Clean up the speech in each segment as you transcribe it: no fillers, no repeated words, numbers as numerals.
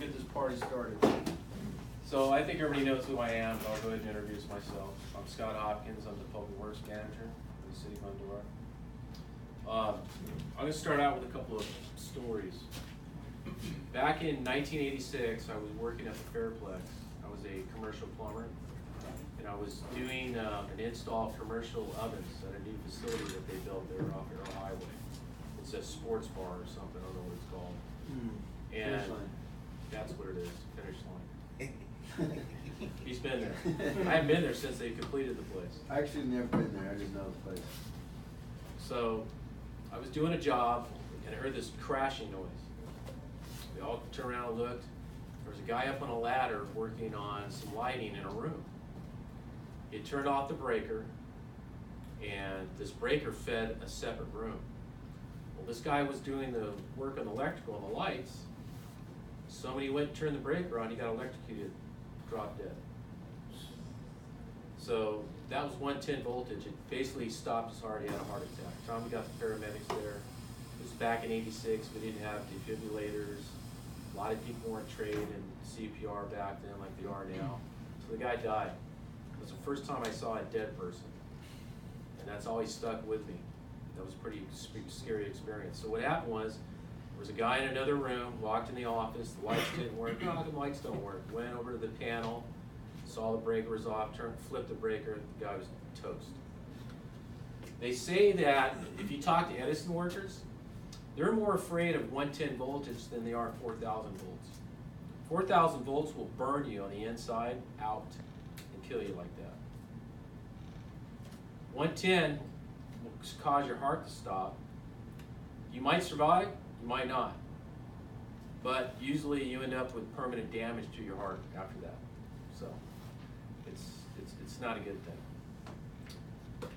get this party started. So I think everybody knows who I am, but I'll go ahead and introduce myself. I'm Scott Hopkins. I'm the Public Works Manager for the City of Glendora. I'm going to start out with a couple of stories. Back in 1986, I was working at the Fairplex. I was a commercial plumber, and I was doing an install of commercial ovens at a new facility that they built there off Arrow Highway. It's a sports bar or something, I don't know what it's called. And that's what it is, finish line. He's been there. I haven't been there since they completed the place. I actually never been there, I just know the place. So I was doing a job and I heard this crashing noise. We all turned around and looked. There was a guy up on a ladder working on some lighting in a room. He had turned off the breaker, and this breaker fed a separate room. Well, this guy was doing the work on the electrical and the lights. Somebody went and turned the breaker on, he got electrocuted, dropped dead. So that was 110 voltage. It basically stopped his heart, he had a heart attack. Tom got the paramedics there. It was back in '86, we didn't have defibrillators. A lot of people weren't trained in CPR back then like they are now. So the guy died. It was the first time I saw a dead person. And that's always stuck with me. That was a pretty scary experience. So what happened was, there was a guy in another room, walked in the office, the lights didn't work. No, the lights don't work. Went over to the panel, saw the breaker was off, flipped the breaker, the guy was toast. They say that if you talk to Edison workers, they're more afraid of 110 voltage than they are 4,000 volts. 4,000 volts will burn you on the inside out and kill you like that. 110 will cause your heart to stop. You might survive, you might not. But usually you end up with permanent damage to your heart after that. So it's not a good thing.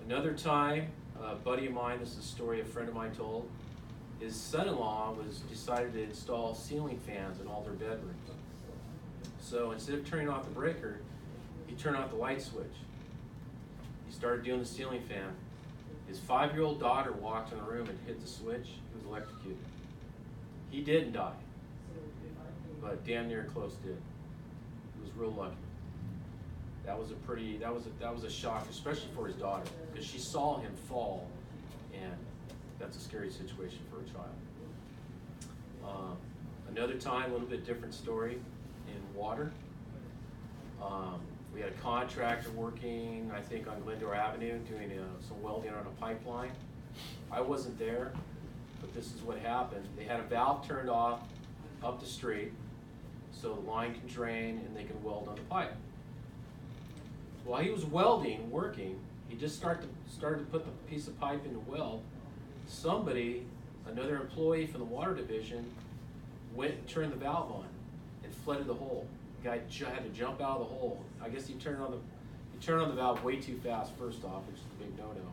Another time, a buddy of mine, this is a story a friend of mine told, his son-in-law decided to install ceiling fans in all their bedrooms. So instead of turning off the breaker, he turned off the light switch. He started doing the ceiling fan. His 5-year-old daughter walked in the room and hit the switch. He was electrocuted. He didn't die, but damn near close did. He was real lucky. That was a shock, especially for his daughter, because she saw him fall, and that's a scary situation for a child. Another time, a little bit different story in water. We had a contractor working, I think, on Glendora Avenue doing some welding on a pipeline. I wasn't there, but this is what happened. They had a valve turned off up the street so the line can drain and they can weld on the pipe. While he was welding, working, he just started to put the piece of pipe in the weld. Somebody, another employee from the water division, went and turned the valve on and flooded the hole. The guy had to jump out of the hole. I guess he turned on the valve way too fast first off, which is a big no-no.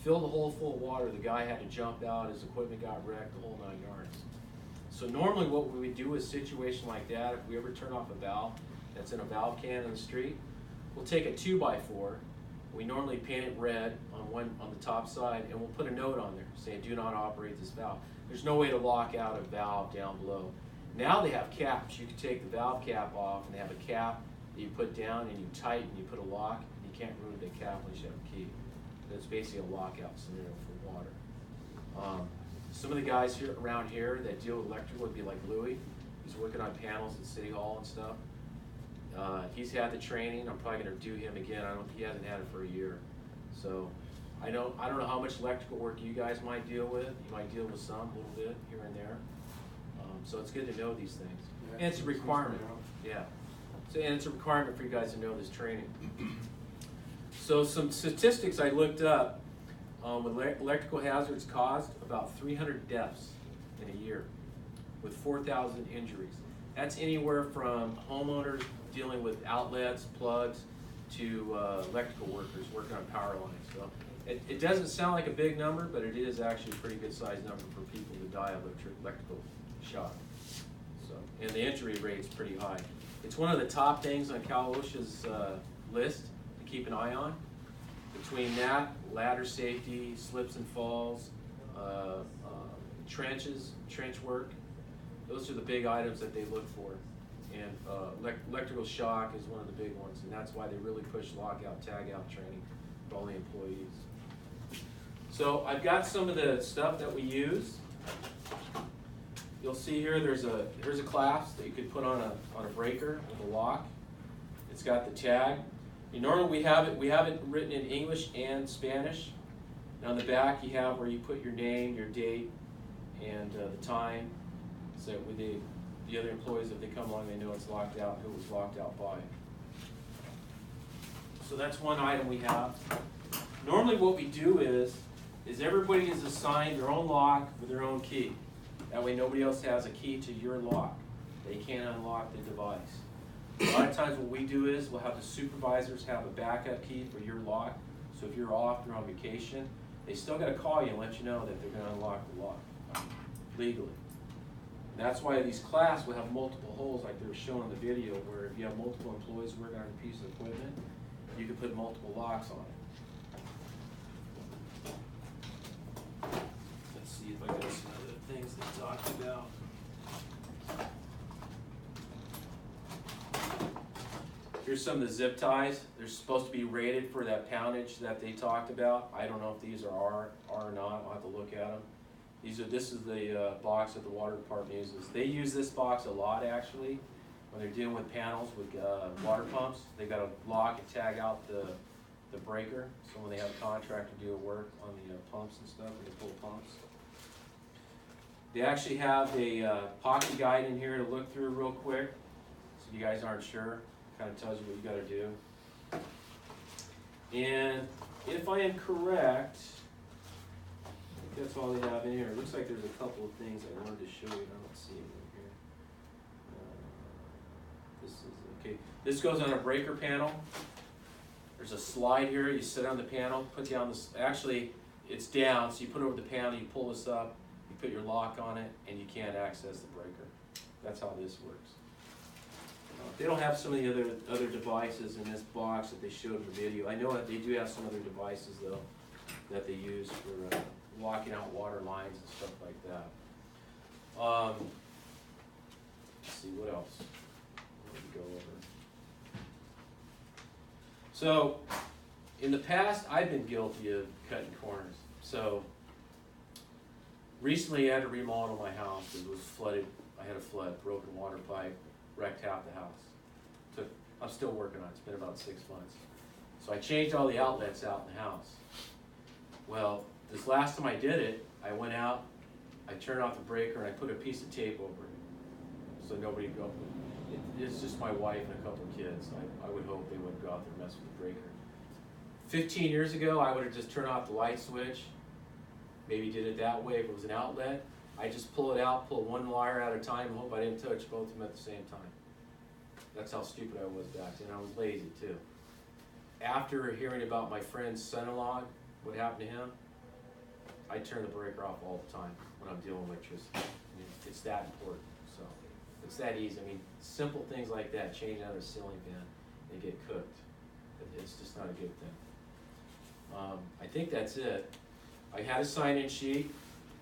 Filled the hole full of water. The guy had to jump out. His equipment got wrecked, the whole 9 yards. So normally what we would do in a situation like that, if we ever turn off a valve that's in a valve can in the street, we'll take a 2x4. We normally paint it red on the top side, and we'll put a note on there saying, "Do not operate this valve." There's no way to lock out a valve down below. Now they have caps. You can take the valve cap off, and they have a cap that you put down, and you tighten, you put a lock, and you can't remove the cap unless you have a key. But it's basically a lockout scenario for water. Some of the guys around here that deal with electrical would be like Louis. He's working on panels at City Hall and stuff. He's had the training. I'm probably going to do him again. He hasn't had it for a year. So I don't know how much electrical work you guys might deal with. You might deal with some, a little bit here and there. So it's good to know these things. Yeah, and it's a requirement. Yeah. And it's a requirement for you guys to know this training. So some statistics I looked up with electrical hazards caused about 300 deaths in a year with 4,000 injuries. That's anywhere from homeowners dealing with outlets, plugs, to electrical workers working on power lines. So it doesn't sound like a big number, but it is actually a pretty good sized number for people to die of electrical shock. So, and the injury rate's pretty high. It's one of the top things on Cal OSHA's list to keep an eye on. Between that, ladder safety, slips and falls, trench work, those are the big items that they look for. And electrical shock is one of the big ones, and that's why they really push lockout, tagout training for all the employees. So I've got some of the stuff that we use. You'll see here, here's a clasp that you could put on a breaker with a lock. It's got the tag. And normally we have it written in English and Spanish. And on the back you have where you put your name, your date, and the time, so with the other employees, if they come along, they know it's locked out, who it was locked out by. So that's one item we have. Normally what we do is everybody is assigned their own lock with their own key. That way nobody else has a key to your lock. They can't unlock the device. A lot of times what we do is we'll have the supervisors have a backup key for your lock. So if you're off, you're on vacation, they still got to call you and let you know that they're going to unlock the lock legally. And that's why these clasps will have multiple holes like they were shown in the video, where if you have multiple employees working on a piece of equipment, you can put multiple locks on it. Let's see if I got some other things they talked about. Here's some of the zip ties. They're supposed to be rated for that poundage that they talked about. I don't know if these are or not. I'll have to look at them. This is the box that the water department uses. They use this box a lot actually when they're dealing with panels with water pumps. They got to lock and tag out the breaker. So when they have a contractor do work on the pumps and stuff, or the pull pumps. They actually have a pocket guide in here to look through real quick. So if you guys aren't sure, it kind of tells you what you got to do. And if I am correct, that's all they have in here. It looks like there's a couple of things I wanted to show you. I don't see them in here. This is okay. This goes on a breaker panel. There's a slide here. You sit on the panel, put down this. Actually, it's down, so you put it over the panel. You pull this up. You put your lock on it, and you can't access the breaker. That's how this works. They don't have some of the other devices in this box that they showed in the video. I know that they do have some other devices though that they use for locking out water lines and stuff like that. Let's see what else. Let me go over. So, in the past, I've been guilty of cutting corners. So, recently I had to remodel my house. It was flooded. I had a flood, broken water pipe, wrecked half the house. I'm still working on it. It's been about 6 months. So I changed all the outlets out in the house. Well, this last time I did it, I went out, I turned off the breaker, and I put a piece of tape over it. So nobody would go. It's just my wife and a couple of kids. I would hope they wouldn't go out there and mess with the breaker. 15 years ago, I would have just turned off the light switch. Maybe did it that way if it was an outlet. I just pull it out, pull one wire at a time, and hope I didn't touch both of them at the same time. That's how stupid I was back then. I was lazy too. After hearing about my friend's son-in-law, what happened to him, I turn the breaker off all the time when I'm dealing with electricity. I mean, it's that important. So it's that easy. I mean, simple things like that, changing out a ceiling fan, they get cooked. It's just not a good thing. I think that's it. I had a sign-in sheet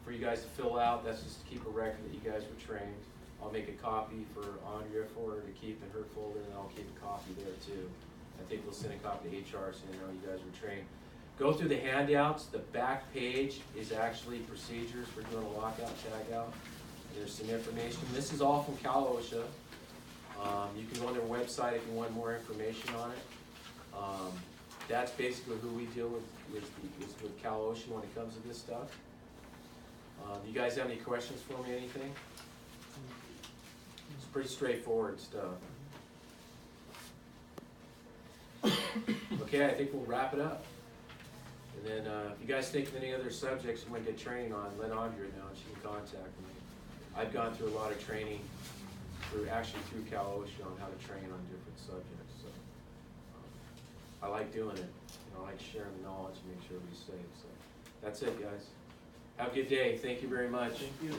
for you guys to fill out. That's just to keep a record that you guys were trained. I'll make a copy for Andrea for her to keep in her folder, and I'll keep a copy there too. I think we'll send a copy to HR so they know you guys were trained. Go through the handouts. The back page is actually procedures for doing a lockout, tagout. There's some information. This is all from Cal OSHA. You can go on their website if you want more information on it. That's basically who we deal with Cal OSHA when it comes to this stuff. You guys have any questions for me, anything? It's pretty straightforward stuff. Okay, I think we'll wrap it up. And then if you guys think of any other subjects you might get training on, let Andrea know and she can contact me. I've gone through a lot of training through Cal OSHA on how to train on different subjects. So I like doing it. I like sharing the knowledge and make sure everybody's safe. So that's it, guys. Have a good day. Thank you very much. Thank you.